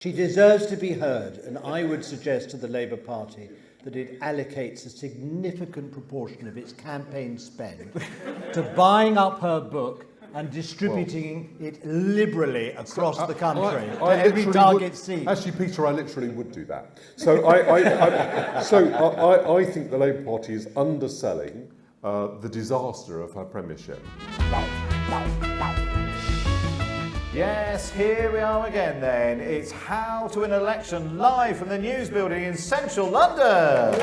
She deserves to be heard, and I would suggest to the Labour Party that it allocates a significant proportion of its campaign spend to buying up her book and distributing it liberally across the country to every target seat. Actually, Peter, I literally would do that. So I think the Labour Party is underselling the disaster of her premiership. Yes, here we are again then. It's How to Win an Election live from the News Building in central London.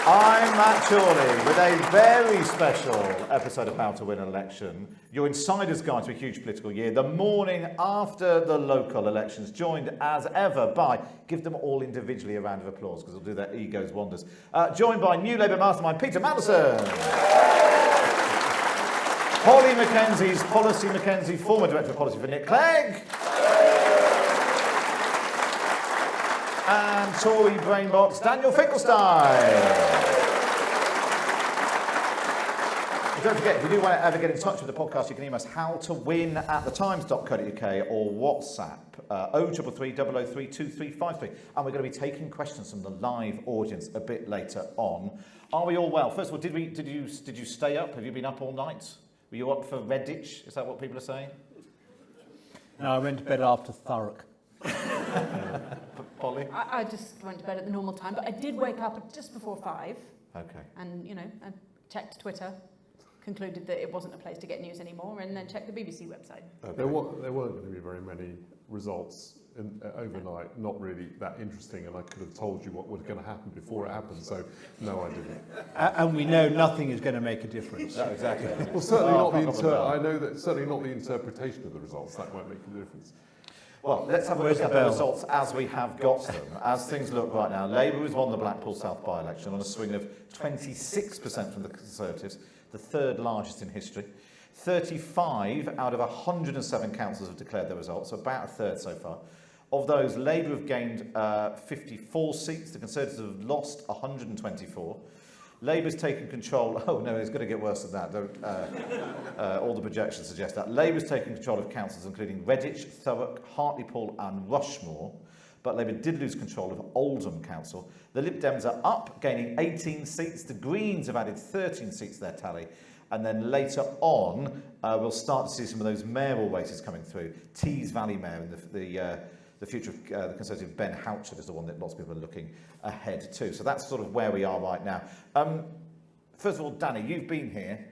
I'm Matt Chorley with a very special episode of How to Win an Election, your insider's guide to a huge political year, the morning after the local elections, joined as ever by, give them all individually a round of applause because it'll do their egos wonders, joined by new Labour mastermind Peter Mandelson, Holly Mackenzie's Policy Mackenzie, former Director of Policy for Nick Clegg, and Tory brainbox Daniel Finkelstein. Don't forget, if you do want to ever get in touch with the podcast, you can email us howtowin@thetimes.co.uk or WhatsApp 0333 003 2353. And we're going to be taking questions from the live audience a bit later on. Are we all well? First of all, did you stay up? Have you been up all night? Were you up for Redditch? Is that what people are saying? No, I went to bed after Thurrock. Polly? I just went to bed at the normal time, but I did wake up just before 5. Okay. And, I checked Twitter, concluded that it wasn't a place to get news anymore, and then checked the BBC website. Okay. There weren't going to be very many results overnight, not really that interesting, and I could have told you what was going to happen before it happened, so no, I didn't. And we know nothing is going to make a difference. No, exactly. Well, certainly I know that certainly not the interpretation of the results. That won't make a difference. Well, let's have a look at the results as we have got them. As things look right now, Labour has won the Blackpool South by-election on a swing of 26% from the Conservatives, the third largest in history. 35 out of 107 councillors have declared their results, so about a third so far. Of those, Labour have gained 54 seats, the Conservatives have lost 124. Labour's taken control. Oh no, it's going to get worse than that. All the projections suggest that. Labour's taken control of councils including Redditch, Thurrock, Hartlepool and Rushmore, but Labour did lose control of Oldham Council. The Lib Dems are up, gaining 18 seats. The Greens have added 13 seats to their tally. And then later on, we'll start to see some of those mayoral races coming through. Tees Valley Mayor and the future of the Conservative Ben Houchet is the one that lots of people are looking ahead to. So that's sort of where we are right now. First of all, Danny, you've been here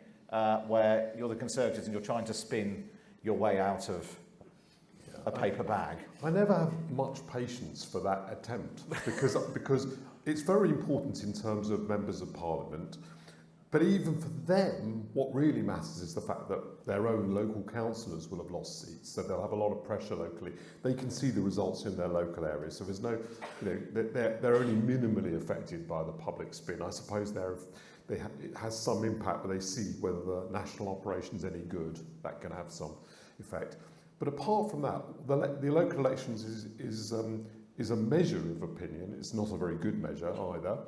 where you're the Conservatives and you're trying to spin your way out of a paper bag. I never have much patience for that attempt because it's very important in terms of members of Parliament. But even for them, what really matters is the fact that their own local councillors will have lost seats, so they'll have a lot of pressure locally. They can see the results in their local area, so there's no, they're only minimally affected by the public spin. I suppose it has some impact, but they see whether the national operation's any good. That can have some effect. But apart from that, the local elections is a measure of opinion. It's not a very good measure either,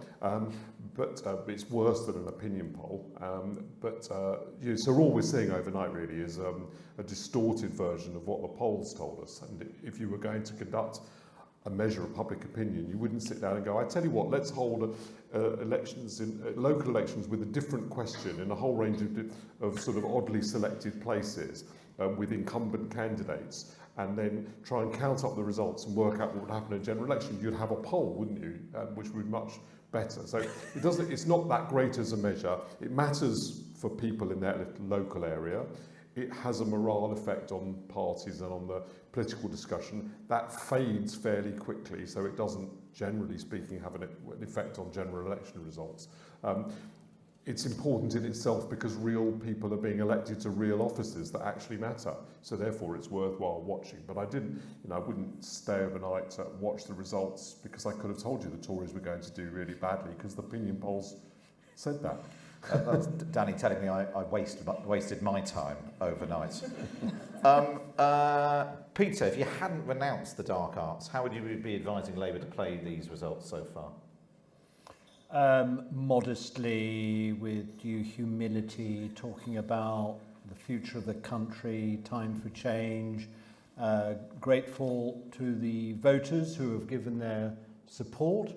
but it's worse than an opinion poll. So all we're seeing overnight really is a distorted version of what the polls told us. And if you were going to conduct a measure of public opinion, you wouldn't sit down and go, I tell you what, let's hold local elections with a different question in a whole range of sort of oddly selected places with incumbent candidates, and then try and count up the results and work out what would happen in a general election. You'd have a poll, wouldn't you, which would be much better. So it's not that great as a measure. It matters for people in their local area. It has a morale effect on parties and on the political discussion. That fades fairly quickly, so it doesn't, generally speaking, have an effect on general election results. It's important in itself because real people are being elected to real offices that actually matter. So therefore it's worthwhile watching. But I wouldn't stay overnight to watch the results because I could have told you the Tories were going to do really badly because the opinion polls said that. That's Danny telling me I wasted my time overnight. Peter, if you hadn't renounced the dark arts, how would you be advising Labour to play these results so far? Modestly, with due humility, talking about the future of the country, time for change. Grateful to the voters who have given their support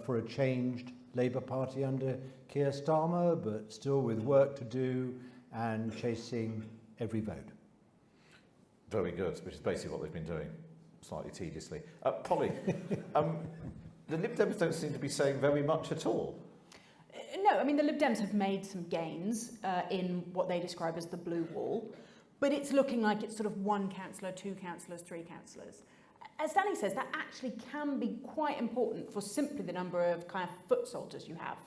for a changed Labour Party under Keir Starmer, but still with work to do and chasing every vote. Very good, which is basically what they've been doing, slightly tediously. Polly, the Lib Dems don't seem to be saying very much at all. No, I mean, the Lib Dems have made some gains in what they describe as the blue wall, but it's looking like it's sort of 1 councillor, 2 councillors, 3 councillors. As Danny says, that actually can be quite important for simply the number of kind of foot soldiers you have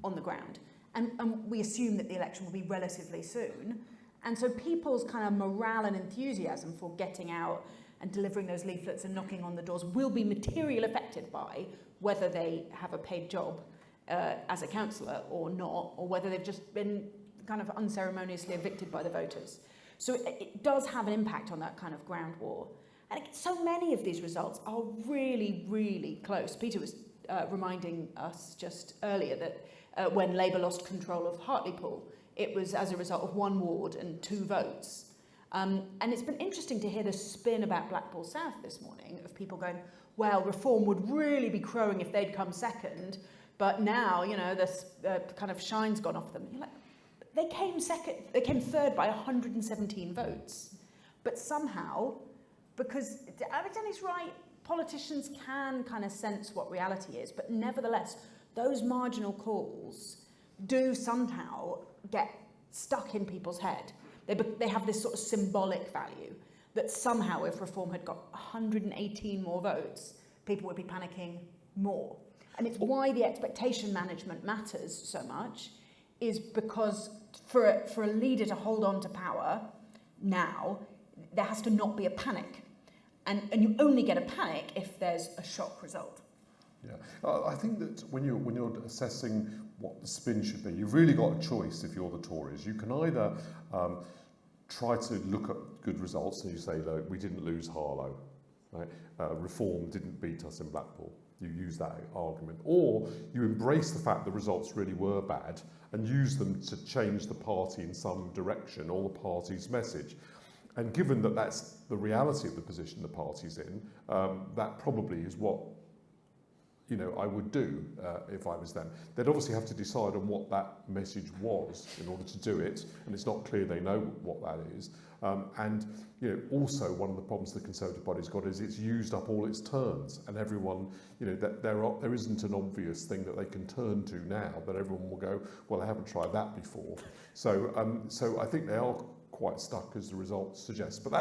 on the ground. And we assume that the election will be relatively soon. And so people's kind of morale and enthusiasm for getting out and delivering those leaflets and knocking on the doors will be materially affected by whether they have a paid job as a councillor or not, or whether they've just been kind of unceremoniously evicted by the voters. So it does have an impact on that kind of ground war. And so many of these results are really, really close. Peter was reminding us just earlier that when Labour lost control of Hartlepool, it was as a result of 1 ward and 2 votes. And it's been interesting to hear the spin about Blackpool South this morning of people going, well, Reform would really be crowing if they'd come second, but now, you know, the kind of shine's gone off them. You're like, they came third by 117 votes. But somehow, because Danny's right, politicians can kind of sense what reality is, but nevertheless, those marginal calls do somehow get stuck in people's head. They have this sort of symbolic value that somehow if Reform had got 118 more votes, people would be panicking more. And it's why the expectation management matters so much, is because for a leader to hold on to power now, there has to not be a panic. And you only get a panic if there's a shock result. Yeah, I think that when you're assessing what the spin should be, you've really got a choice if you're the Tories. You can either try to look at good results and you say, look, we didn't lose Harlow, right? Reform didn't beat us in Blackpool. You use that argument. Or you embrace the fact the results really were bad and use them to change the party in some direction or the party's message. And given that that's the reality of the position the party's in, that probably is what I would do if I was them. They'd obviously have to decide on what that message was in order to do it, and it's not clear they know what that is. And also one of the problems the Conservative Party's got is it's used up all its turns, and everyone, that there isn't an obvious thing that they can turn to now that everyone will go, well, I haven't tried that before. So I think they are quite stuck, as the results suggest. But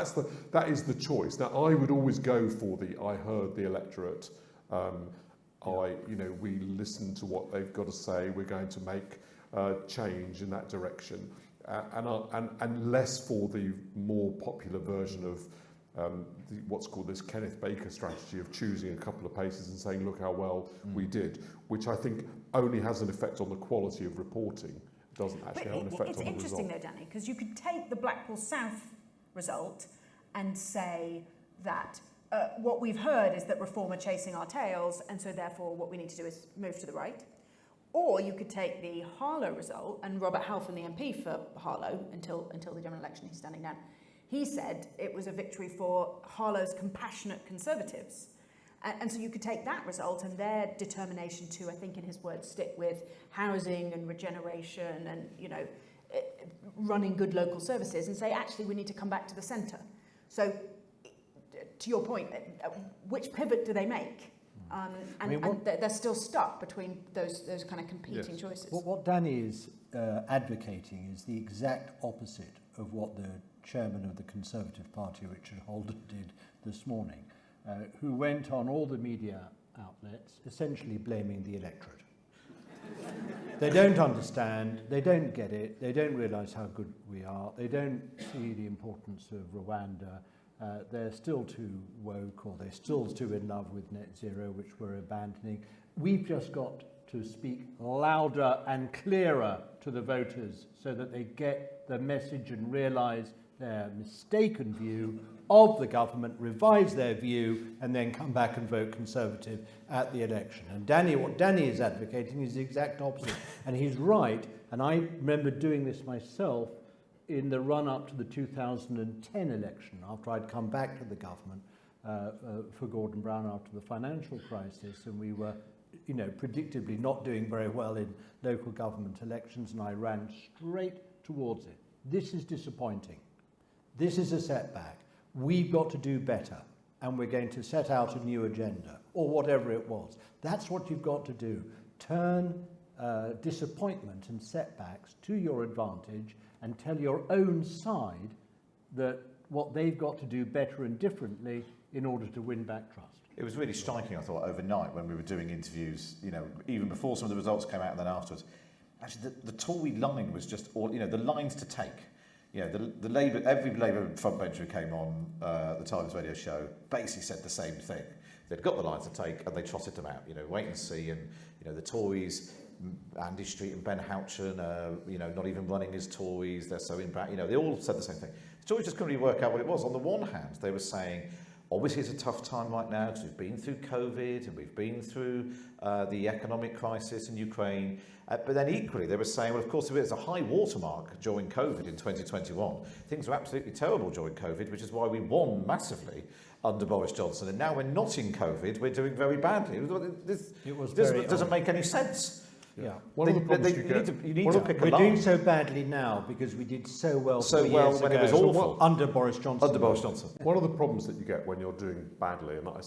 that is the choice. Now, I would always go for I heard the electorate. We listen to what they've got to say. We're going to make change in that direction, and less for the more popular version of what's called this Kenneth Baker strategy of choosing a couple of places and saying, look how well we did, which I think only has an effect on the quality of reporting. It doesn't actually have an effect on the result. It's interesting though, Danny, because you could take the Blackpool South result and say that what we've heard is that Reform are chasing our tails, and so therefore what we need to do is move to the right. Or you could take the Harlow result, and Robert Halfon, the MP for Harlow, until the general election, he's standing down, he said it was a victory for Harlow's compassionate Conservatives. And so you could take that result and their determination to, I think in his words, stick with housing and regeneration and, running good local services, and say, actually, we need to come back to the centre. So, to your point, which pivot do they make? And they're still stuck between those kind of competing choices. What Danny is advocating is the exact opposite of what the chairman of the Conservative Party, Richard Holden, did this morning, who went on all the media outlets essentially blaming the electorate. They don't understand, they don't get it, they don't realise how good we are, they don't see the importance of Rwanda. They're still too woke, or they're still too in love with net zero, which we're abandoning. We've just got to speak louder and clearer to the voters so that they get the message and realise their mistaken view of the government, revise their view, and then come back and vote Conservative at the election. And what Danny is advocating is the exact opposite. And he's right, and I remember doing this myself in the run-up to the 2010 election, after I'd come back to the government for Gordon Brown after the financial crisis, and we were, predictably not doing very well in local government elections, and I ran straight towards it. This is disappointing. This is a setback. We've got to do better, and we're going to set out a new agenda, or whatever it was. That's what you've got to do. Turn disappointment and setbacks to your advantage and tell your own side that what they've got to do better and differently in order to win back trust. It was really striking, I thought, overnight when we were doing interviews, even before some of the results came out and then afterwards. Actually, the Tory line was just all, the lines to take. The Labour, every Labour frontbencher who came on the Times radio show basically said the same thing. They'd got the lines to take and they trotted them out. Wait and see. And the Tories, Andy Street and Ben Houchen, not even running as Tories. They're so in back. They all said the same thing. The Tories just couldn't really work out what it was. On the one hand, they were saying, obviously it's a tough time right now because we've been through COVID and we've been through the economic crisis in Ukraine. But then equally, they were saying, well, of course, if it's a high watermark during COVID in 2021, things were absolutely terrible during COVID, which is why we won massively under Boris Johnson. And now we're not in COVID, we're doing very badly. This doesn't make any sense. Yeah. One of the problems you need to pick a line. We're doing so badly now because we did so well when it was awful. Under Boris Johnson. Under Boris Johnson. One of the problems that you get when you're doing badly, and I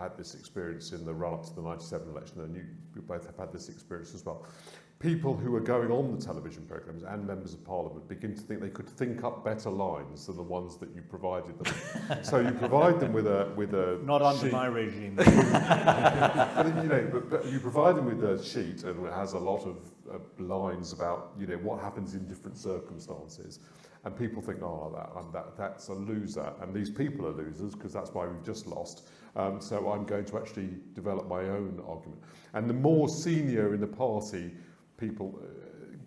had this experience in the run-up to the 97 election, and you both have had this experience as well. People who are going on the television programmes and members of Parliament begin to think they could think up better lines than the ones that you provided them. So you provide them with a not under sheet. my regime. But you provide them with a sheet and it has a lot of lines about what happens in different circumstances, and people think, that's a loser, and these people are losers because that's why we've just lost. So I'm going to actually develop my own argument. And the more senior in the party people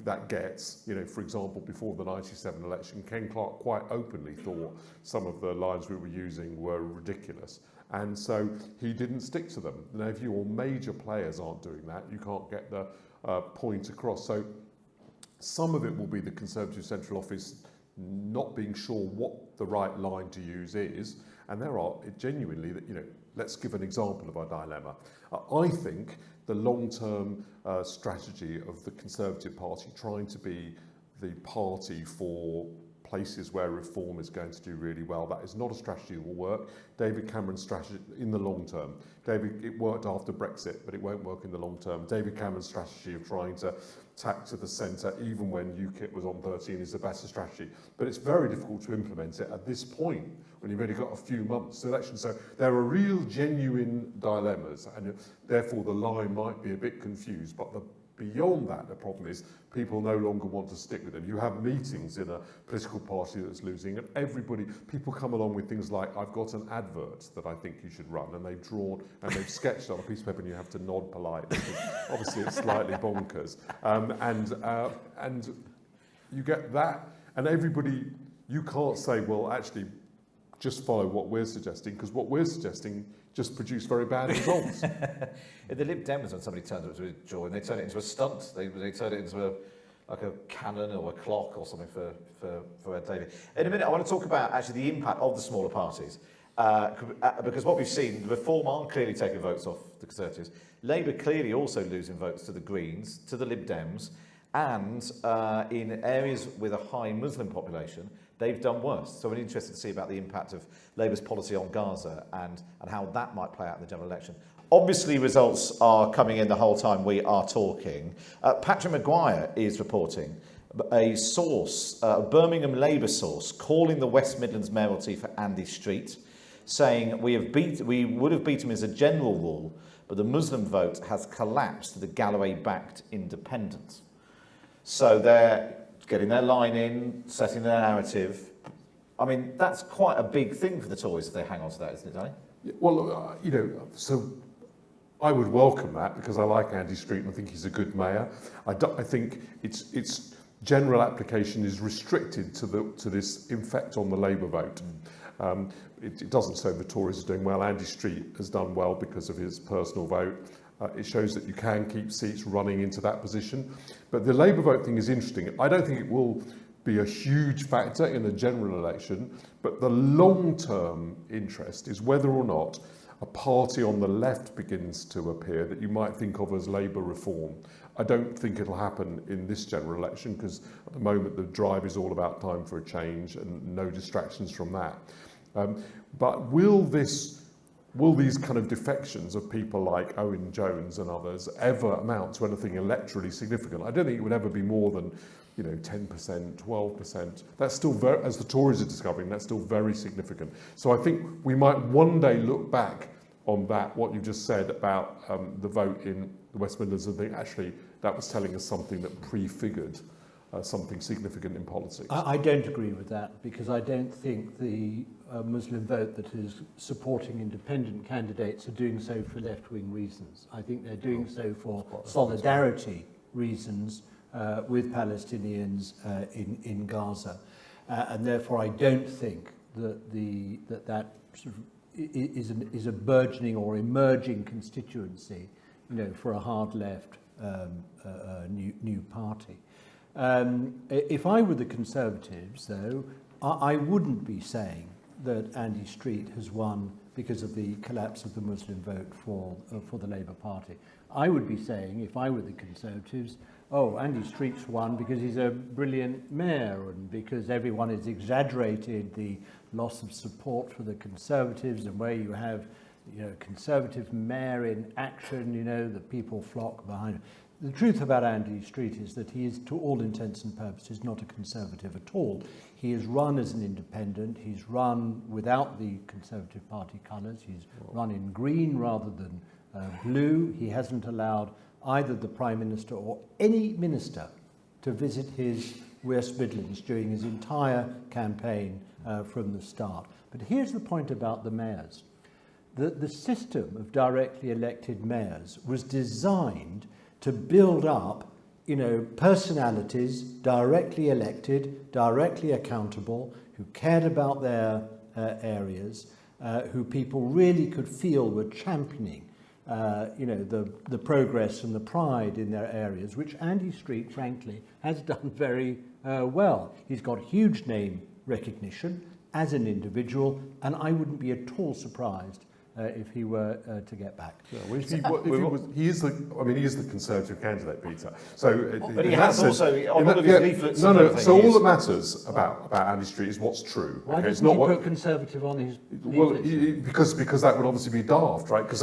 that gets, for example, before the 97 election, Ken Clarke quite openly thought some of the lines we were using were ridiculous. And so he didn't stick to them. Now, if your major players aren't doing that, you can't get the point across. So some of it will be the Conservative Central Office not being sure what the right line to use is. And there are genuinely, let's give an example of our dilemma. I think the long-term strategy of the Conservative Party trying to be the party for places where reform is going to do really well, that is not a strategy that will work. David Cameron's strategy in the long term. It worked after Brexit, but it won't work in the long term. David Cameron's strategy of trying to tack to the centre, even when UKIP was on 13, is a better strategy. But it's very difficult to implement it at this point, when you've only got a few months to election. So there are real, genuine dilemmas, and therefore the line might be a bit confused. But beyond that, the problem is people no longer want to stick with them. You have meetings in a political party that's losing, and people come along with things like, I've got an advert that I think you should run, and they've drawn and they've sketched on a piece of paper, and you have to nod politely. Obviously, it's slightly bonkers. And you get that, and everybody, you can't say, well, actually, just follow what we're suggesting, because what we're suggesting just produced very bad results. The Lib Dems, when somebody turns up to a drawing, they turn it into a stunt. They turn it into a cannon or a clock or something for Ed Davey. In a minute, I want to talk about actually the impact of the smaller parties. Because what we've seen, Reform are clearly taking votes off the Conservatives. Labour clearly also losing votes to the Greens, to the Lib Dems, and in areas with a high Muslim population, they've done worse. So we're interested to see about the impact of Labour's policy on Gaza and how that might play out in the general election. Obviously, results are coming in the whole time we are talking. Patrick Maguire is reporting a source, a Birmingham Labour source, calling the West Midlands mayoralty for Andy Street, saying we would have beaten him as a general rule, but the Muslim vote has collapsed to the Galloway-backed independent. So they're getting their line in, setting their narrative. I mean, that's quite a big thing for the Tories if they hang on to that, isn't it, Danny? Well, so I would welcome that because I like Andy Street and I think he's a good mayor. I think its general application is restricted to this effect on the Labour vote. It doesn't say the Tories are doing well. Andy Street has done well because of his personal vote. It shows that you can keep seats running into that position. But the Labour vote thing is interesting. I don't think it will be a huge factor in a general election, but the long-term interest is whether or not a party on the left begins to appear that you might think of as Labour reform. I don't think it'll happen in this general election because at the moment the drive is all about time for a change and no distractions from that. But will these kind of defections of people like Owen Jones and others ever amount to anything electorally significant? I don't think it would ever be more than 10%, 12%. That's still very, as the Tories are discovering, that's still very significant. So I think we might one day look back on that, what you just said about the vote in the West Midlands, and think actually that was telling us something that prefigured something significant in politics. I don't agree with that, because I don't think the Muslim vote that is supporting independent candidates are doing so for left-wing reasons. I think they're doing so for solidarity reasons with Palestinians in Gaza, and therefore I don't think that that sort of is a burgeoning or emerging constituency, for a hard left new party. If I were the Conservatives, though, I wouldn't be saying that Andy Street has won because of the collapse of the Muslim vote for the Labour Party. I would be saying, if I were the Conservatives, Andy Street's won because he's a brilliant mayor and because everyone has exaggerated the loss of support for the Conservatives, and where you have, Conservative mayor in action, the people flock behind him. The truth about Andy Street is that he is, to all intents and purposes, not a Conservative at all. He is run as an independent. He's run without the Conservative Party colours. He's run in green rather than blue. He hasn't allowed either the Prime Minister or any minister to visit his West Midlands during his entire campaign from the start. But here's the point about the mayors. The system of directly elected mayors was designed to build up, personalities directly elected, directly accountable, who cared about their areas, who people really could feel were championing, the progress and the pride in their areas, which Andy Street, frankly, has done very well. He's got huge name recognition as an individual, and I wouldn't be at all surprised if he were to get back. Yeah, well, he is the Conservative candidate, Peter. So, but he has also on all of his leaflets. So all that matters about Andy Street is what's true. Why doesn't he put Conservative on his leaflets? Because that would obviously be daft, right? Because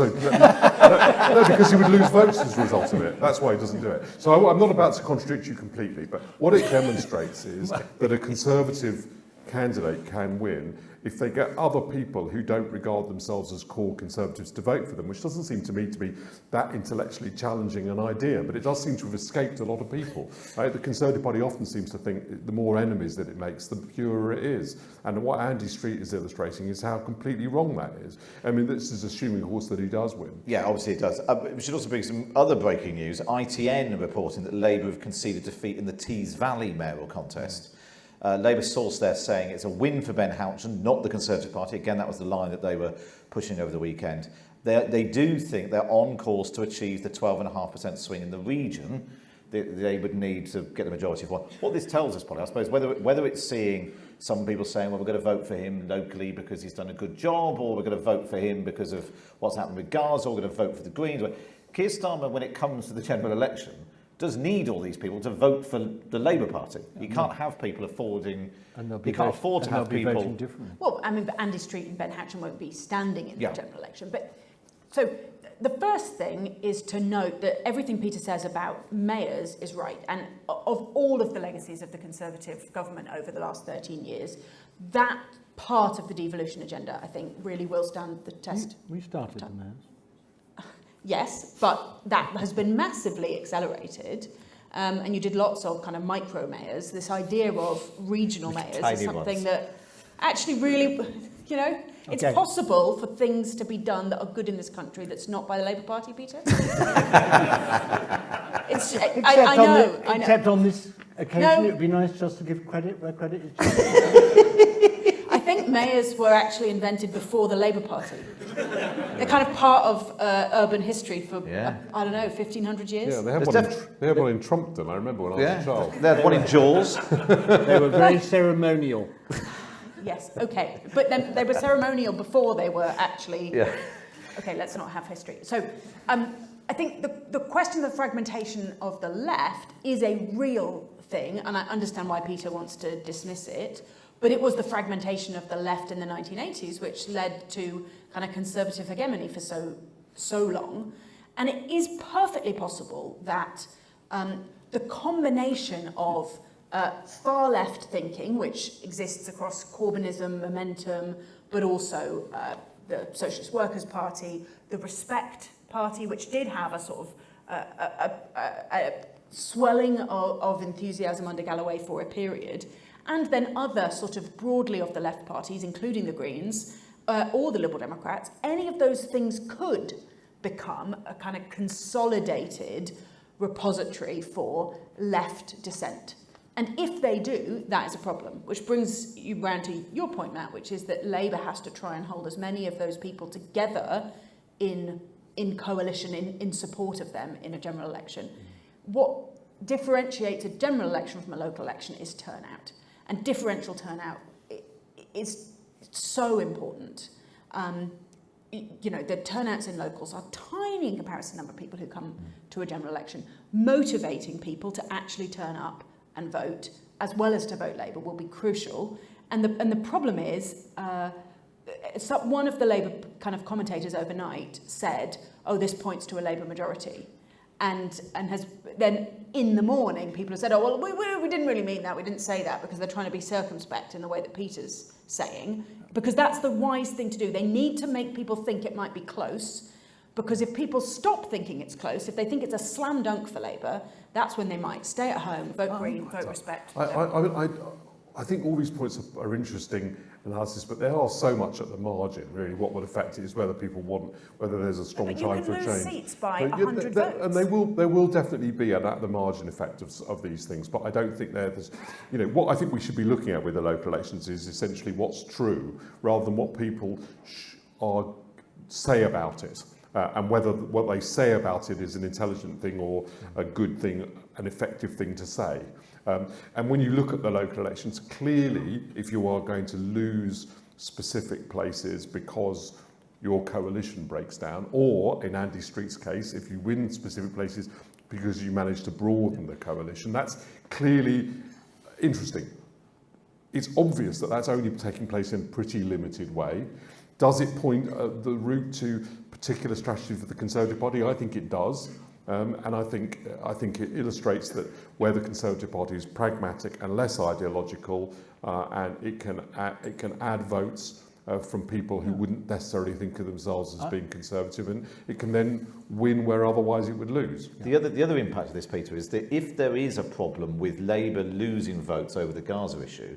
he would lose votes as a result of it. That's why he doesn't do it. So I'm not about to contradict you completely, but what it demonstrates is that a Conservative candidate can win if they get other people who don't regard themselves as core Conservatives to vote for them, which doesn't seem to me to be that intellectually challenging an idea, but it does seem to have escaped a lot of people. Right? The Conservative Party often seems to think the more enemies that it makes, the purer it is. And what Andy Street is illustrating is how completely wrong that is. I mean, this is assuming, of course, that he does win. Yeah, obviously it does. We should also bring some other breaking news. ITN are reporting that Labour have conceded defeat in the Tees Valley mayoral contest. Labour source there saying it's a win for Ben Houchen, not the Conservative Party. Again, that was the line that they were pushing over the weekend. They do think they're on course to achieve the 12.5% swing in the region they would need to get the majority of one. What this tells us, Polly, I suppose, whether it's seeing some people saying, well, we're going to vote for him locally because he's done a good job, or we're going to vote for him because of what's happened with Gaza, or we're going to vote for the Greens. Keir Starmer, when it comes to the general election, does need all these people to vote for the Labour Party. You can't have people affording. You can't afford to have people. Well, I mean, but Andy Street and Ben Houchen won't be standing in the general election. But so the first thing is to note that everything Peter says about mayors is right. And of all of the legacies of the Conservative government over the last 13 years, that part of the devolution agenda, I think, really will stand the test. We started the mayors. Yes, but that has been massively accelerated, and you did lots of kind of micro mayors. This idea of regional mayors is something that actually really, it's possible for things to be done that are good in this country that's not by the Labour Party, Peter. I know. Except on this occasion, it would be nice just to give credit where credit is due. I think mayors were actually invented before the Labour Party. They're kind of part of urban history for, I don't know, 1,500 years? Yeah, they had one in Trumpton, I remember when I was a child. They had one in Jaws. They were very ceremonial. Yes, okay. But then they were ceremonial before they were actually... Yeah. Okay, let's not have history. So I think the question of the fragmentation of the left is a real thing, and I understand why Peter wants to dismiss it, but it was the fragmentation of the left in the 1980s which led to kind of conservative hegemony for so long. And it is perfectly possible that the combination of far left thinking, which exists across Corbynism, Momentum, but also the Socialist Workers' Party, the Respect Party, which did have a sort of a swelling of enthusiasm under Galloway for a period, and then other sort of broadly of the left parties, including the Greens or the Liberal Democrats, any of those things could become a kind of consolidated repository for left dissent. And if they do, that is a problem, which brings you round to your point, Matt, which is that Labour has to try and hold as many of those people together in coalition, in support of them in a general election. What differentiates a general election from a local election is turnout. And differential turnout is so important. You know, the turnouts in locals are tiny in comparison to the number of people who come to a general election. Motivating people to actually turn up and vote, as well as to vote Labour, will be crucial. And the problem is, one of the Labour kind of commentators overnight said, "Oh, this points to a Labour majority," and has then in the morning people have said, "Oh, well, we didn't really mean that. We didn't say that," because they're trying to be circumspect in the way that Peter's saying, because that's the wise thing to do. They need to make people think it might be close, because if people stop thinking it's close, if they think it's a slam dunk for Labour, that's when they might stay at home, vote Green, vote Respect. I think all these points are interesting analysis, but there are so much at the margin, really. What would affect it is whether people want, whether there's a strong time for a change. You can lose seats by 100 votes. And there will definitely be an at the margin effect of these things, but I don't think there's, you know, what I think we should be looking at with the local elections is essentially what's true, rather than what people say about it. And whether what they say about it is an intelligent thing or a good thing, an effective thing to say. And when you look at the local elections, clearly, if you are going to lose specific places because your coalition breaks down, or in Andy Street's case, if you win specific places because you manage to broaden the coalition, that's clearly interesting. It's obvious that that's only taking place in a pretty limited way. Does it point the route to particular strategy for the Conservative Party? I think it does. And I think it illustrates that where the Conservative Party is pragmatic and less ideological, and it can add votes from people who wouldn't necessarily think of themselves as being Conservative, and it can then win where otherwise it would lose. The other impact of this, Peter, is that if there is a problem with Labour losing votes over the Gaza issue,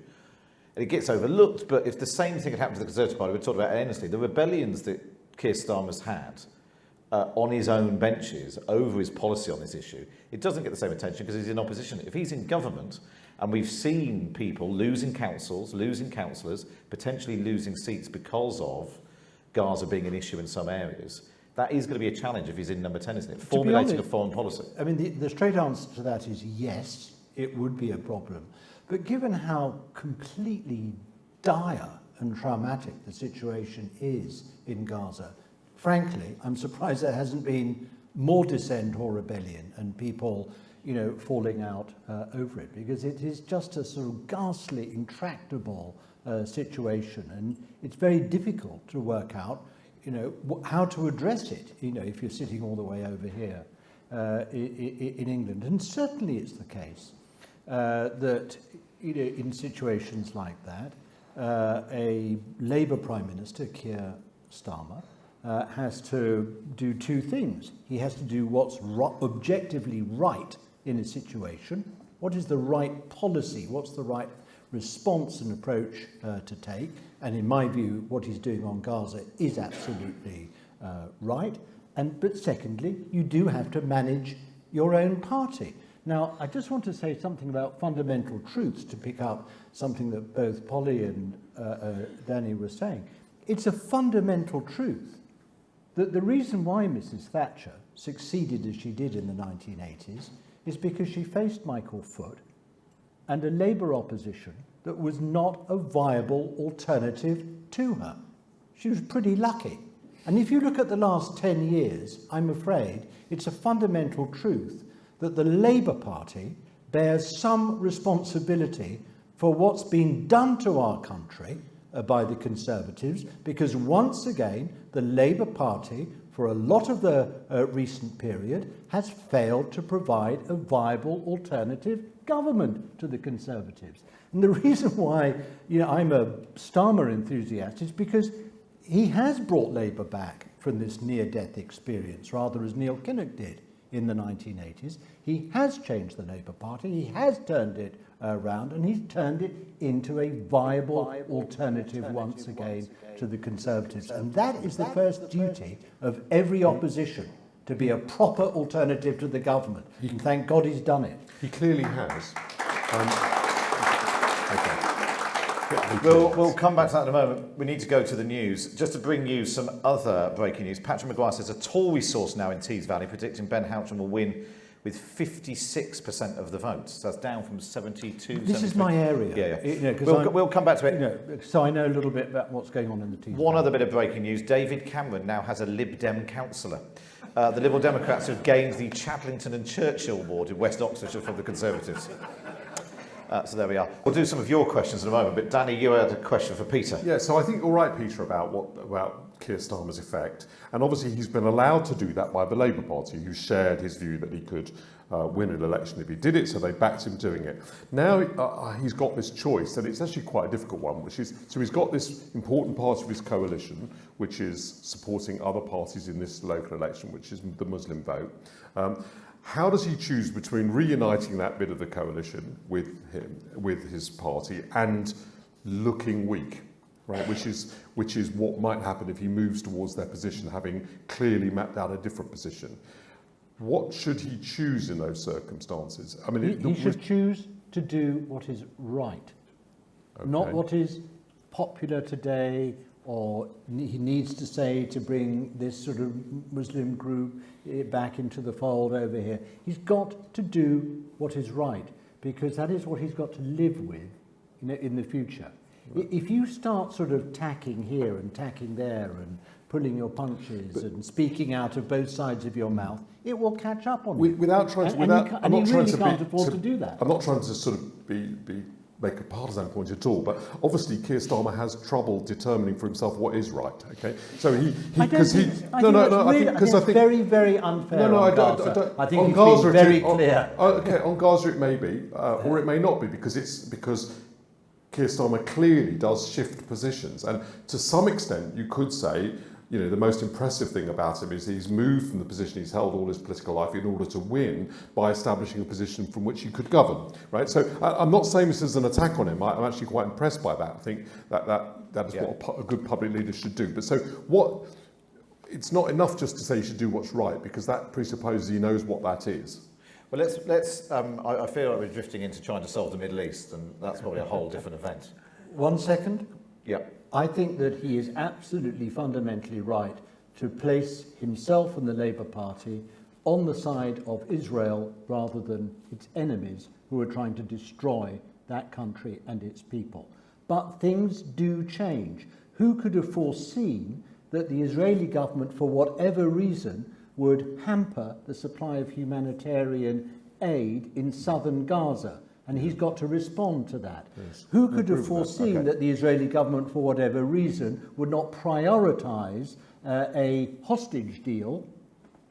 it gets overlooked, but if the same thing had happened to the Conservative Party, we talked about it endlessly, the rebellions that Keir Starmer's had on his own benches over his policy on this issue, it doesn't get the same attention because he's in opposition. If he's in government, and we've seen people losing councils, losing councillors, potentially losing seats because of Gaza being an issue in some areas, that is going to be a challenge if he's in number 10, isn't it? Formulating a foreign policy. I mean, the straight answer to that is yes, it would be a problem. But given how completely dire and traumatic the situation is in Gaza, frankly, I'm surprised there hasn't been more dissent or rebellion and people, you know, falling out over it, because it is just a sort of ghastly, intractable situation, and it's very difficult to work out, you know, how to address it, you know, if you're sitting all the way over here in England. And certainly it's the case that, you know, in situations like that, a Labour Prime Minister, Keir Starmer, has to do two things. He has to do what's objectively right in a situation. What is the right policy? What's the right response and approach to take? And in my view, what he's doing on Gaza is absolutely right. But secondly, you do have to manage your own party. Now, I just want to say something about fundamental truths, to pick up something that both Polly and Danny were saying. It's a fundamental truth that the reason why Mrs. Thatcher succeeded as she did in the 1980s is because she faced Michael Foot and a Labour opposition that was not a viable alternative to her. She was pretty lucky. And if you look at the last 10 years, I'm afraid it's a fundamental truth that the Labour Party bears some responsibility for what's been done to our country by the Conservatives, because once again, the Labour Party, for a lot of the recent period, has failed to provide a viable alternative government to the Conservatives. And the reason why I'm a Starmer enthusiast is because he has brought Labour back from this near-death experience, rather as Neil Kinnock did in the 1980s. He has changed the Labour Party, he has turned it around, and he's turned it into a viable alternative once again to the Conservatives. And that is the first duty of every opposition, to be a proper alternative to the government. And thank God he's done it. He clearly has. We'll come back to that in a moment. We need to go to the news. Just to bring you some other breaking news. Patrick Maguire says a Tory source now in Tees Valley predicting Ben Houchen will win with 56% of the votes. That's down from 72. This is my area. Yeah. We'll come back to it. So I know a little bit about what's going on in the Tees Valley. One other bit of breaking news. David Cameron now has a Lib Dem councillor. The Liberal Democrats have gained the Chaplington and Churchill ward in West Oxfordshire from the Conservatives. So there we are. We'll do some of your questions in a moment, but Danny, you had a question for Peter. Yeah, so I think all right, Peter, about Keir Starmer's effect, and obviously he's been allowed to do that by the Labour Party, who shared his view that he could win an election if he did it, so they backed him doing it. Now he's got this choice, and it's actually quite a difficult one, which is, so he's got this important part of his coalition, which is supporting other parties in this local election, which is the Muslim vote. How does he choose between reuniting that bit of the coalition with his party, and looking weak, right? Which is what might happen if he moves towards their position, having clearly mapped out a different position. What should he choose in those circumstances? I mean, he should choose to do what is right, not what is popular today, or he needs to say to bring this sort of Muslim group back into the fold over here. He's got to do what is right, because that is what he's got to live with in the future. Right. If you start sort of tacking here and tacking there and pulling your punches and speaking out of both sides of your mouth, it will catch up on you. Without trying to, and he really can't afford to do that. I'm not trying to sort of make a partisan point at all, but obviously Keir Starmer has trouble determining for himself what is right. Okay, so I think very, very unfair. I think on Gaza, been very clear. Okay, on Gaza it may be, or it may not be, because Keir Starmer clearly does shift positions, and to some extent you could say, the most impressive thing about him is he's moved from the position he's held all his political life in order to win by establishing a position from which he could govern, right? So I'm not saying this is an attack on him. I'm actually quite impressed by that. I think that is what a good public leader should do. But it's not enough just to say he should do what's right, because that presupposes he knows what that is. Well, let's. I feel like we're drifting into trying to solve the Middle East, and that's probably a whole different event. 1 second. Yeah. I think that he is absolutely fundamentally right to place himself and the Labour Party on the side of Israel rather than its enemies, who are trying to destroy that country and its people. But things do change. Who could have foreseen that the Israeli government, for whatever reason, would hamper the supply of humanitarian aid in southern Gaza? And he's got to respond to that. Yes. Who could have foreseen that the Israeli government, for whatever reason, would not prioritise a hostage deal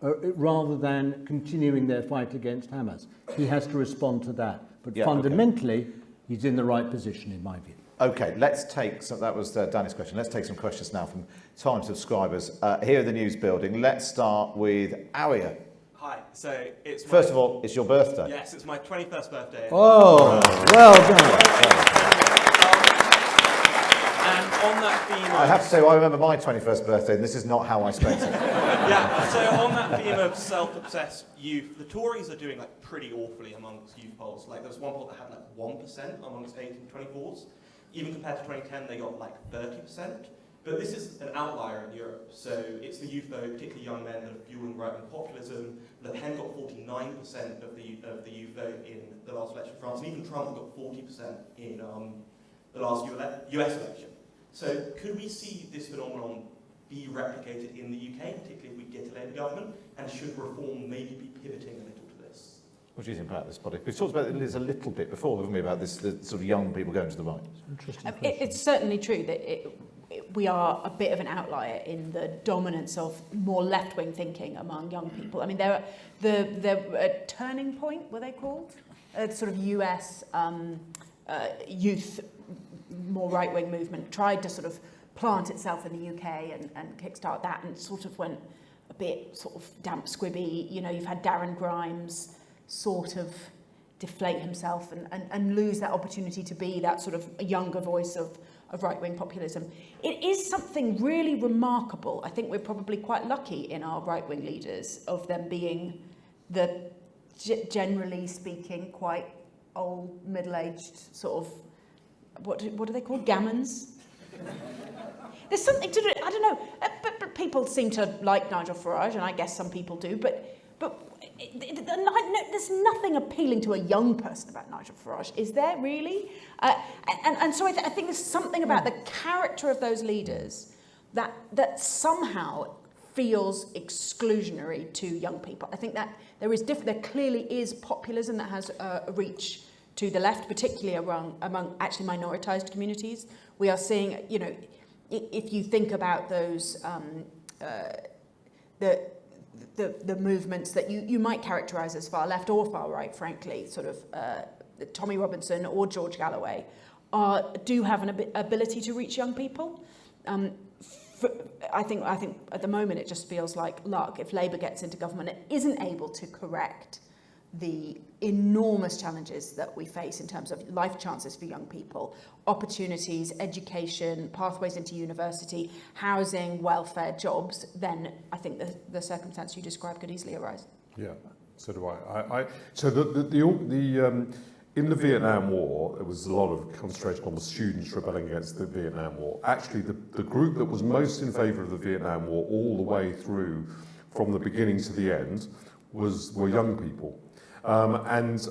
rather than continuing their fight against Hamas? He has to respond to that. But fundamentally, he's in the right position, in my view. Okay, let's take some. That was Danny's question. Let's take some questions now from Time subscribers here in the news building. Let's start with Aria. Hi, so it's First of all, it's your birthday. Yes, it's my 21st birthday. Oh, well done. And on that theme I have to say, I remember my 21st birthday, and this is not how I spent it. Yeah, so on that theme of self-obsessed youth, the Tories are doing pretty awfully amongst youth polls. There was one poll that had 1% amongst 18 to 24s. Even compared to 2010, they got 30%. But this is an outlier in Europe. So it's the youth, though, particularly young men, that are fueling right-wing populism. Le Pen got 49% of the youth vote in the last election in France, and even Trump got 40% in the last US election. So could we see this phenomenon be replicated in the UK, particularly if we get a Labour government, and should reform maybe be pivoting a little to this? What do you think about this, Buddy? We've talked about Liz a little bit before, haven't we, about this, the sort of young people going to the right? Interesting It's certainly true that we are a bit of an outlier in the dominance of more left-wing thinking among young people. I mean, there a turning point, were they called? A sort of US youth, more right-wing movement tried to sort of plant itself in the UK and kickstart that, and sort of went a bit sort of damp squibby. You know, you've had Darren Grimes sort of deflate himself and lose that opportunity to be that sort of younger voice of right-wing populism. It is something really remarkable. I think we're probably quite lucky in our right-wing leaders of them being the, generally speaking, quite old, middle-aged sort of, what do they call gammons? There's something to do, I don't know, but people seem to like Nigel Farage, and I guess some people do, but there's nothing appealing to a young person about Nigel Farage, is there really? And so I think there's something about the character of those leaders that somehow feels exclusionary to young people. I think that there clearly is populism that has a reach to the left, particularly among actually minoritized communities. We are seeing, you know, if you think about those the movements that you might characterise as far left or far right, frankly, sort of Tommy Robinson or George Galloway, do have an ability to reach young people. I think at the moment it just feels like luck. If Labour gets into government, it isn't able to correct the enormous challenges that we face in terms of life chances for young people, opportunities, education, pathways into university, housing, welfare, jobs, then I think the circumstance you described could easily arise. Yeah, so do I. So in the Vietnam War, there was a lot of concentration on the students rebelling against the Vietnam War. Actually, the group that was most in favour of the Vietnam War all the way through, from the beginning to the end, were young people. There's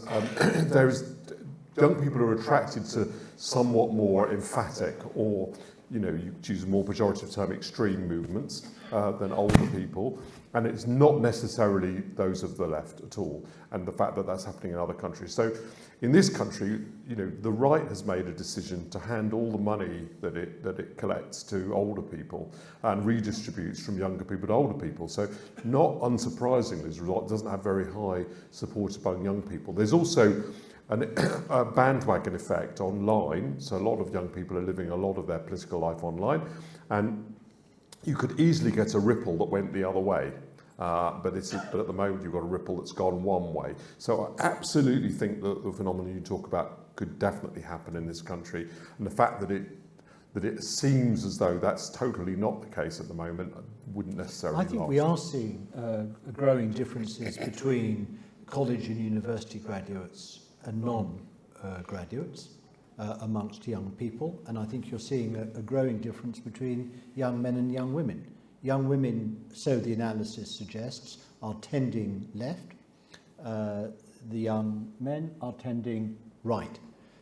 young people who are attracted to somewhat more emphatic, or, you know, you choose a more pejorative term, extreme movements than older people. And it's not necessarily those of the left at all. And the fact that that's happening in other countries. So in this country, you know, the right has made a decision to hand all the money that it collects to older people and redistributes from younger people to older people. So not unsurprisingly, as a result, it doesn't have very high support among young people. There's also a bandwagon effect online. So a lot of young people are living a lot of their political life online. And you could easily get a ripple that went the other way. But at the moment you've got a ripple that's gone one way. So I absolutely think that the phenomenon you talk about could definitely happen in this country. And the fact that it seems as though that's totally not the case at the moment wouldn't necessarily I think we are seeing growing differences between college and university graduates and non-graduates. Amongst young people, and I think you're seeing a growing difference between young men and young women. Young women, so the analysis suggests, are tending left. The young men are tending right.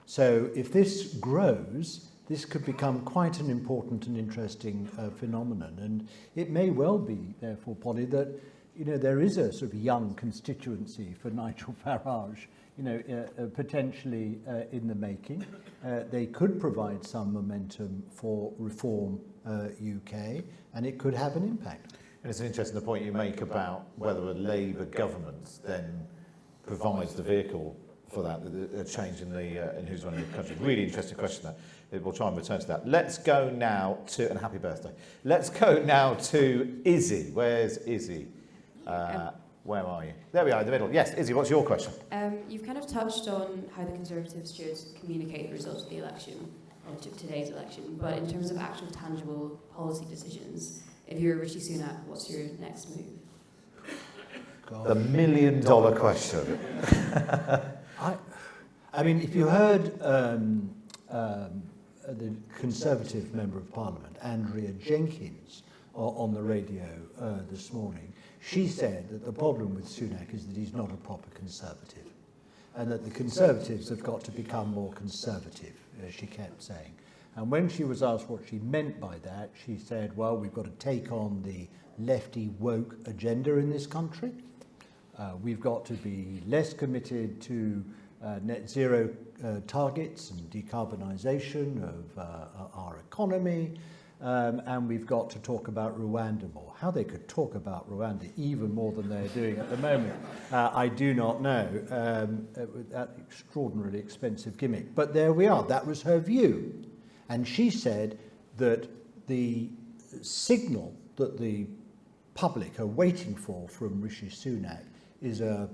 So if this grows, this could become quite an important and interesting phenomenon. And it may well be, therefore, Polly, that, you know, there is a sort of young constituency for Nigel Farage, you know, potentially in the making. They could provide some momentum for Reform UK, and it could have an impact. And it's an interesting point you make about whether a Labour government then provides the vehicle for that, a change in who's running the country. Really interesting question that. We'll try and return to that. Let's go now to, and happy birthday. Let's go now to Izzy. Where's Izzy? Where are you? There we are, in the middle. Yes, Izzy, what's your question? You've kind of touched on how the Conservatives should communicate the results of the election, or today's election, but in terms of actual tangible policy decisions, if you're Rishi Sunak, what's your next move? The $1 million question. I mean, if you heard the Conservative Member of Parliament, Andrea Jenkins, on the radio this morning. She said that the problem with Sunak is that he's not a proper Conservative, and that the Conservatives have got to become more conservative, she kept saying. And when she was asked what she meant by that, she said, well, we've got to take on the lefty woke agenda in this country. We've got to be less committed to net zero targets and decarbonisation of our economy, and we've got to talk about Rwanda more. How they could talk about Rwanda even more than they're doing at the moment, I do not know, with that extraordinarily expensive gimmick. But there we are, that was her view. And she said that the signal that the public are waiting for from Rishi Sunak is a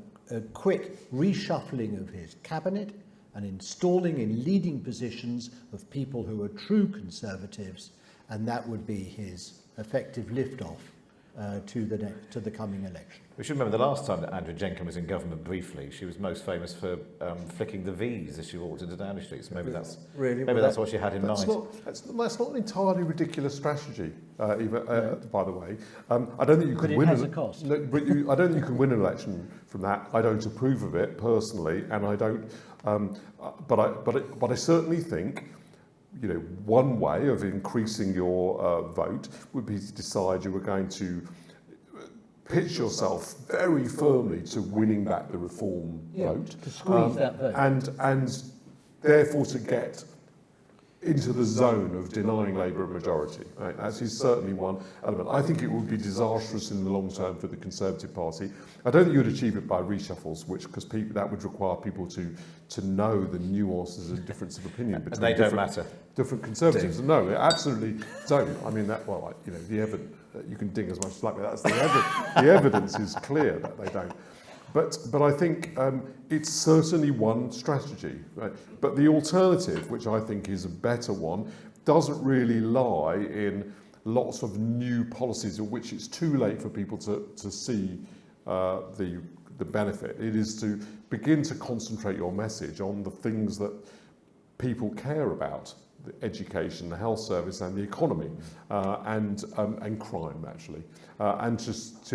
quick reshuffling of his cabinet and installing in leading positions of people who are true Conservatives, and that would be his effective lift-off to the coming election. We should remember the last time that Andrea Jenkins was in government briefly, she was most famous for flicking the V's as she walked into Downing Street. So maybe that's that's what she had in mind. That's not an entirely ridiculous strategy, by the way. I don't think you can win. But it has a cost. No, but I don't think you can win an election from that. I don't approve of it personally, and I don't. But I certainly think, you know, one way of increasing your vote would be to decide you were going to pitch yourself very firmly to winning back the Reform vote, to squeeze that vote, and therefore to get into the zone of denying Labour a majority. Right? That is certainly one element. I think it would be disastrous in the long term for the Conservative Party. I don't think you would achieve it by reshuffles, because that would require people to know the nuances and difference of opinion between they don't matter. Different Conservatives. No, they absolutely don't. I mean, the evidence, you can ding as much as like that's the evidence is clear that they don't. But I think it's certainly one strategy, right? But the alternative, which I think is a better one, doesn't really lie in lots of new policies of which it's too late for people to see the benefit. It is to begin to concentrate your message on the things that people care about: the education, the health service, and the economy, and crime, actually, and just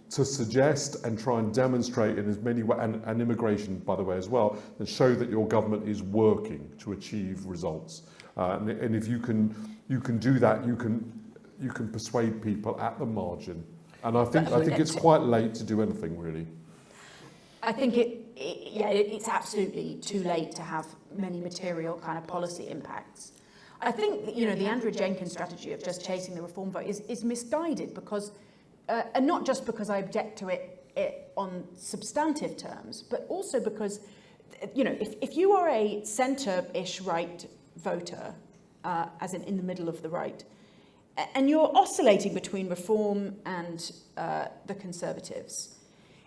to suggest and try and demonstrate in as many ways, and immigration, by the way, as well, and show that your government is working to achieve results. And if you can do that, you can persuade people at the margin. And I think it's quite late to do anything, really. I think it's absolutely too late to have many material kind of policy impacts. I think, you know, the Andrea Jenkins strategy of just chasing the Reform vote is misguided, because and not just because I object to it on substantive terms, but also because, you know, if you are a centre-ish right voter, as in the middle of the right, and you're oscillating between Reform and the Conservatives,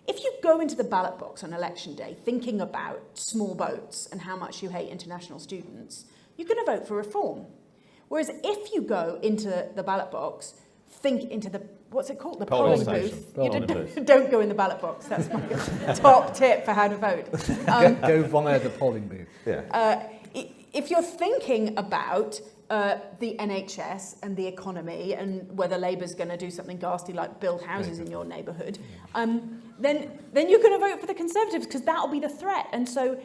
if you go into the ballot box on election day thinking about small votes and how much you hate international students, you're going to vote for Reform. Whereas if you go into the ballot box, think into the, what's it called? The polling booth. Don't go in the ballot box. That's my top tip for how to vote. Go via the polling booth. Yeah. If you're thinking about the NHS and the economy and whether Labour's going to do something ghastly like build houses in your neighbourhood, then you're going to vote for the Conservatives, because that'll be the threat. And so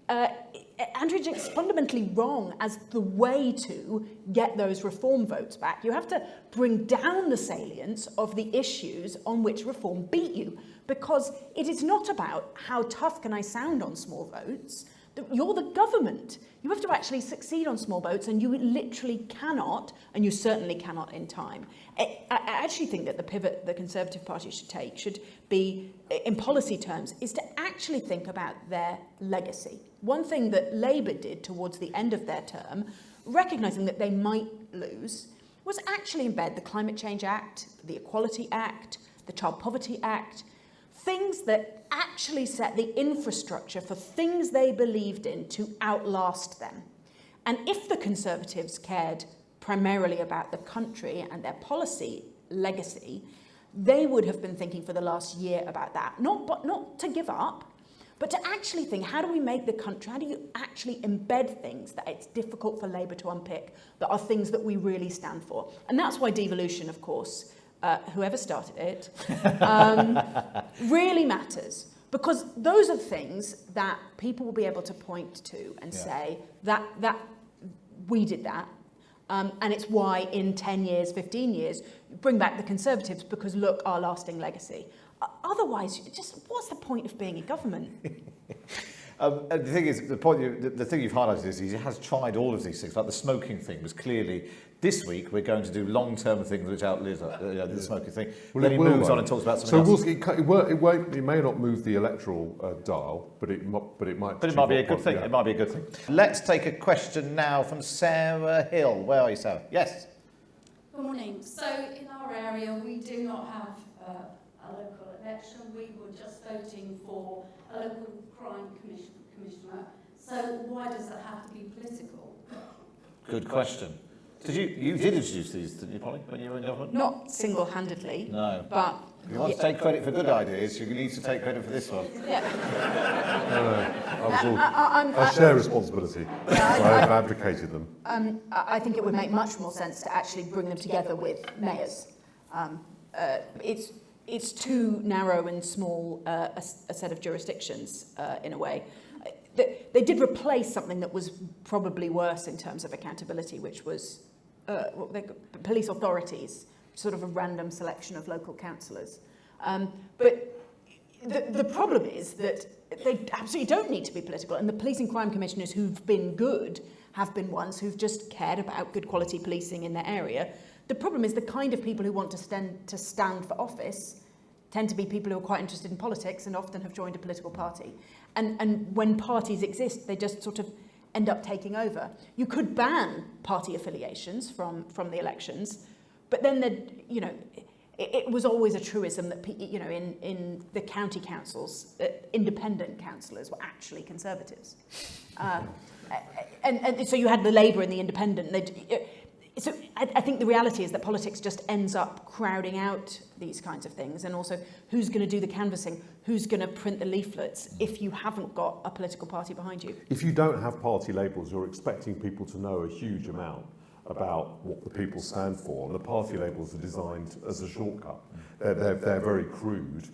Andrea Jenkins is fundamentally wrong as the way to get those Reform votes back. You have to bring down the salience of the issues on which Reform beat you, because it is not about how tough can I sound on small votes. You're the government. You have to actually succeed on small votes, and you literally cannot, and you certainly cannot in time. I actually think that the pivot the Conservative Party should take should be, in policy terms, is to actually think about their legacy. One thing that Labour did towards the end of their term, recognising that they might lose, was actually embed the Climate Change Act, the Equality Act, the Child Poverty Act, things that actually set the infrastructure for things they believed in to outlast them. And if the Conservatives cared primarily about the country and their policy legacy, they would have been thinking for the last year about that. Not to give up, But to actually think, how do we make the country, how do you actually embed things that it's difficult for Labour to unpick, that are things that we really stand for? And that's why devolution, of course, whoever started it, really matters. Because those are things that people will be able to point to and say that we did that. And it's why in 10 years, 15 years, bring back the Conservatives, because look, our lasting legacy. Otherwise, just what's the point of being in government? And the thing is, the thing you've highlighted is he has tried all of these things. Like the smoking thing was clearly, this week we're going to do long-term things which outlive the smoking thing. Well, then he moves on and talks about something else. It may not move the electoral dial, but it might. But it might be a good thing. Yeah. It might be a good thing. Let's take a question now from Sarah Hill. Where are you, Sarah? Yes. Good morning. So in our area, we do not have a local election. We were just voting for a local crime commissioner. So why does it have to be political? Good question. You did introduce these, didn't you, Polly, when you were in government? Not single-handedly, No. but... If you want to take credit for good ideas, you need to take credit for this one. Yeah. I share responsibility. So I've advocated them. I think it would make much more sense to actually bring them together with mayors. It's too narrow and small a set of jurisdictions in a way. They did replace something that was probably worse in terms of accountability, which was police authorities, sort of a random selection of local councillors. But the problem is that they absolutely don't need to be political, and the police and crime commissioners who've been good have been ones who've just cared about good quality policing in their area. The problem is the kind of people who want to stand for office tend to be people who are quite interested in politics and often have joined a political party. And when parties exist, they just sort of end up taking over. You could ban party affiliations from the elections, but then it was always a truism that in the county councils, independent councillors were actually Conservatives, and so you had the Labour and the Independent. So I think the reality is that politics just ends up crowding out these kinds of things, and also who's going to do the canvassing, who's going to print the leaflets if you haven't got a political party behind you. If you don't have party labels, you're expecting people to know a huge amount about what the people stand for, and the party labels are designed as a shortcut. They're very crude,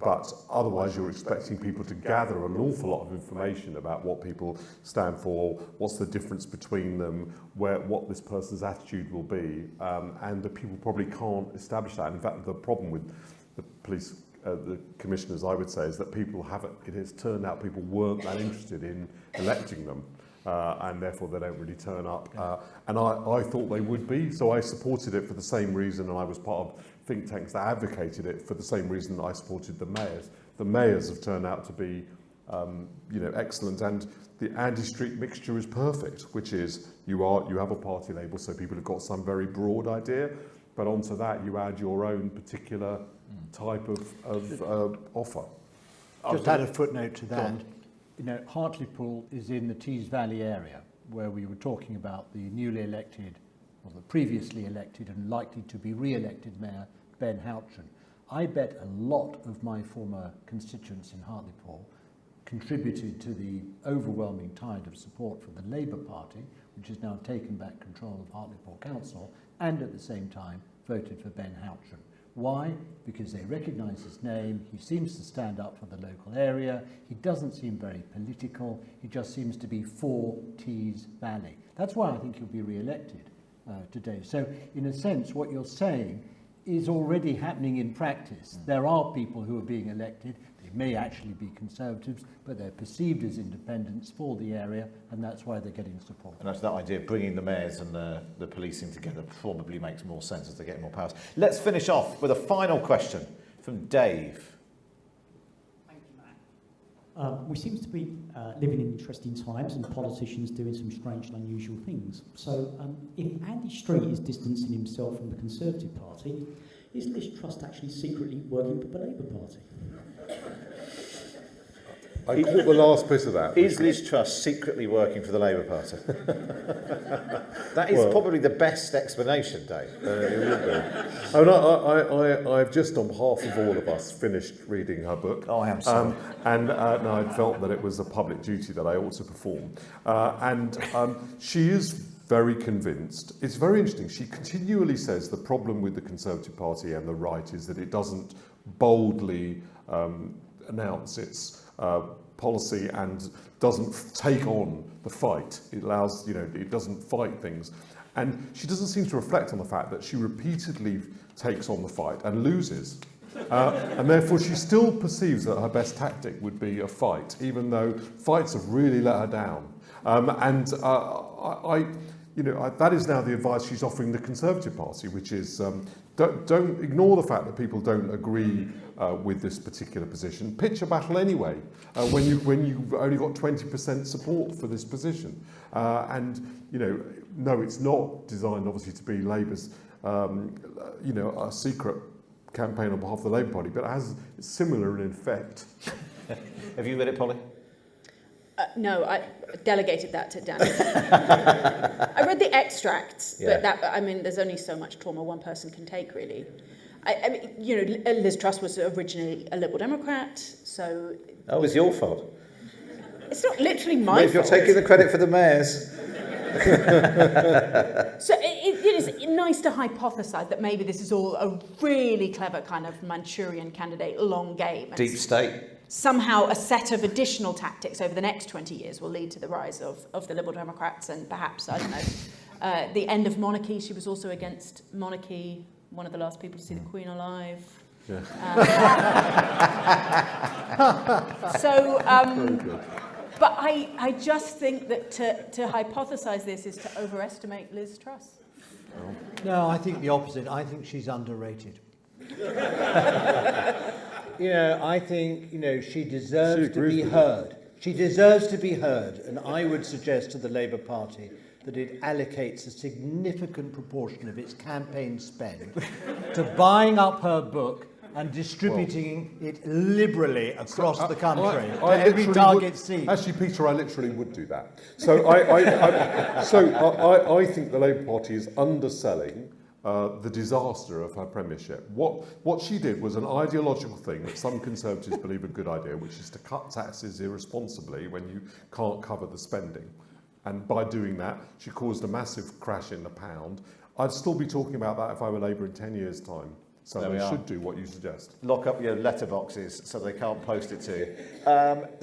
but otherwise you're expecting people to gather an awful lot of information about what people stand for, what's the difference between them, what this person's attitude will be, and the people probably can't establish that. In fact, the problem with the police the commissioners, I would say, is that it has turned out people weren't that interested in electing them. And therefore they don't really turn up. And I thought they would be, so I supported it for the same reason, and I was part of think tanks that advocated it for the same reason that I supported the mayors. The mayors have turned out to be, excellent, and the Andy Street mixture is perfect, which is you have a party label, so people have got some very broad idea, but onto that you add your own particular type of offer. Just add a footnote to that. Hartlepool is in the Tees Valley area, where we were talking about the newly elected, or the previously elected and likely to be re-elected Mayor, Ben Houchen. I bet a lot of my former constituents in Hartlepool contributed to the overwhelming tide of support for the Labour Party, which has now taken back control of Hartlepool Council, and at the same time voted for Ben Houchen. Why? Because they recognise his name, he seems to stand up for the local area, he doesn't seem very political, he just seems to be for Tees Valley. That's why I think he'll be re-elected today. So, in a sense, what you're saying is already happening in practice. There are people who are being elected, they may actually be Conservatives, but they're perceived as independents for the area, and that's why they're getting support. And that's that idea of bringing the mayors and the policing together probably makes more sense as they get more powers. Let's finish off with a final question from Dave. Thank you, Matt. We seem to be living in interesting times and politicians doing some strange and unusual things. So if Andy Street is distancing himself from the Conservative Party, is Liz Truss actually secretly working for the Labour Party? I caught the last bit of that. Is Liz Truss secretly working for the Labour Party? That is probably the best explanation, Dave. Oh no, I've just, on behalf of all of us, finished reading her book. Oh, I am sorry. No, I felt that it was a public duty that I ought to perform. She is very convinced. It's very interesting. She continually says the problem with the Conservative Party and the right is that it doesn't boldly announce its policy and doesn't take on the fight. It allows, it doesn't fight things. And she doesn't seem to reflect on the fact that she repeatedly takes on the fight and loses. And therefore she still perceives that her best tactic would be a fight, even though fights have really let her down. That is now the advice she's offering the Conservative Party, which is don't ignore the fact that people don't agree with this particular position. Pitch a battle anyway when you've only got 20% support for this position. No, it's not designed obviously to be Labour's a secret campaign on behalf of the Labour Party, but it's similar in effect. Have you read it, Polly? No, I delegated that to Daniel. I read the extracts, but there's only so much trauma one person can take, really. Liz Truss was originally a Liberal Democrat, so... Oh, it's your fault. It's not literally my fault. If you're taking the credit for the mayors. So it is nice to hypothesise that maybe this is all a really clever kind of Manchurian candidate long game. And Deep state. Somehow a set of additional tactics over the next 20 years will lead to the rise of the Liberal Democrats and perhaps, I don't know, the end of monarchy. She was also against monarchy, one of the last people to see the Queen alive. Yeah. But I just think that to hypothesise this is to overestimate Liz Truss. No, I think the opposite. I think she's underrated. I think, she deserves to be heard. She deserves to be heard, and I would suggest to the Labour Party that it allocates a significant proportion of its campaign spend to buying up her book and distributing it liberally across the country to every target seat. Actually, Peter, I literally would do that. So I think the Labour Party is underselling the disaster of her premiership. What she did was an ideological thing that some Conservatives believe a good idea, which is to cut taxes irresponsibly when you can't cover the spending. And by doing that, she caused a massive crash in the pound. I'd still be talking about that if I were Labour in 10 years' time. So they should do what you suggest. Lock up your letterboxes so they can't post it to you.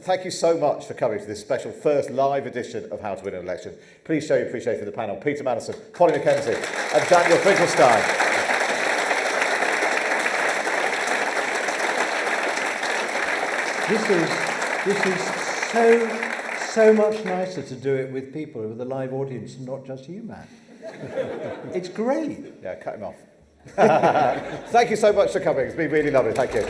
Thank you so much for coming to this special first live edition of How to Win an Election. Please show your appreciation for the panel. Peter Mandelson, Chorley, Mackenzie and Daniel Finkelstein. This is so much nicer to do it with people, with a live audience, and not just you, Matt. It's great. Yeah, cut him off. Thank you so much for coming. It's been really lovely. Thank you.